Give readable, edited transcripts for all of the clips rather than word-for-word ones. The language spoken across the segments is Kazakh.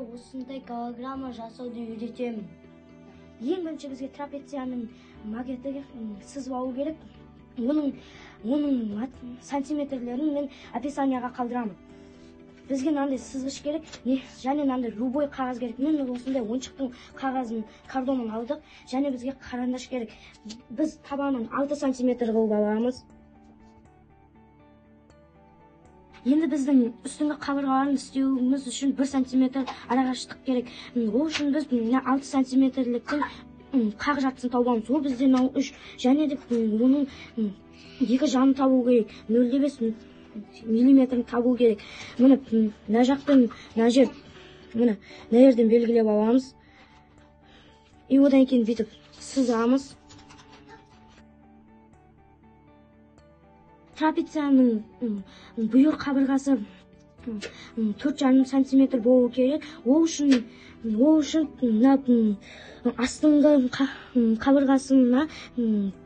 осындай голограмма жасауды үйретемін. Ең бірінші бізге трапецияның макеті сызып алу керек. Оның сантиметрлерін мен описанияға қалдырамын. Бізге мынандай сызғыш керек, және мынандай любой қағаз керек. Мен осындай ойыншықтың қағазын, картонын алдық, және бізге қарандаш керек. Біз табанын 6 сантиметр қылып аламыз. Енді біздің үстіңгі қабырғаларын істеуіміз үшін 1 сантиметр арақашықтық керек. Ол үшін біз 6 сантиметрліктен қақ жартысын табамыз. Ол бізден 3, және де оның екі жағын табу керек. 0,5 миллиметрін табу керек. Мына жақтан мына жерден белгілеп аламыз. Одан кейін бүйтіп сызамыз. Трапецияның бұйыр қабырғасы 4,5 сантиметр болу керек. Ол үшін астыңғы қабырғасына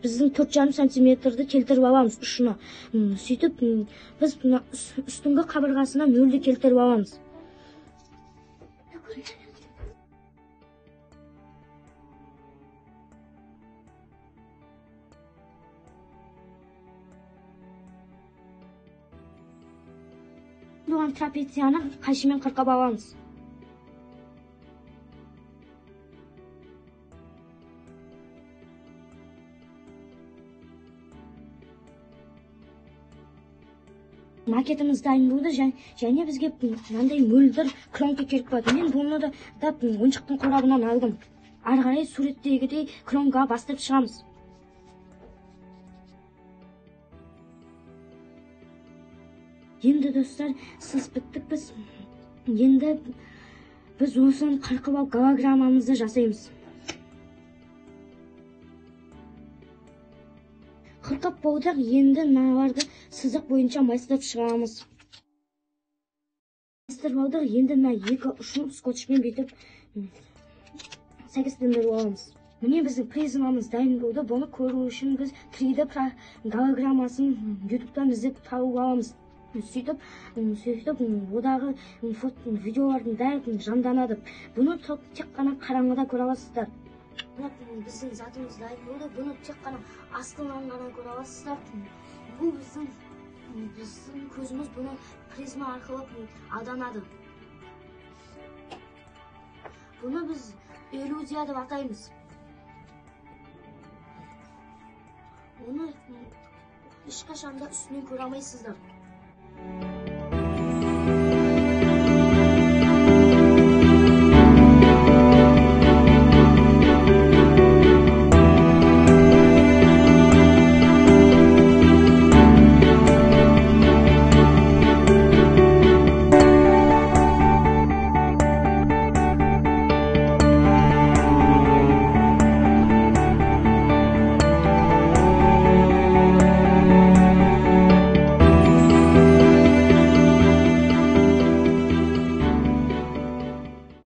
біздің 4,5 сантиметрді келтіріп аламыз ұшына. Сөйтіп біз үстіңгі қабырғасына 0-ді келтіріп аламыз. Бұған трапецияны қайшымен қырқап аламыз. Макетіміз дайын болды, және бізге мынандай мөлдір клонка керек болады. Мен бұны да ойыншықтың қорабынан алдым. Ары қарай суреттегідей клонка бастырып шығамыз. Енді достар, сіз біттік біз. Енді біз осыны қырқып алып голограммамызды жасаймыз. Қырқып болдық, енді мыналарды сызық бойынша майыстырып шығамыз. Майыстырып болдық, енді мына екі ұшын скотчпен бүйтіп сәйкестендіріп аламыз. Міне біздің призмамыз дайын болды. Бұны көру үшін біз 3D голограммасын YouTube'дан іздеп тауып аламыз. Сөйтіп одағы видеолардың бәрі жанданады. Бұны тек қана қараңғыда көре аласыздар. Біздің затымыз дайын болды. Бұны тек қана астынан ғана көре аласыздар. Бұл біздің көзіміз бұны призма арқылы алданады. Бұны біз иллюзия деп атаймыз. Оны ешқашанда үстінен көре алмайсыздар.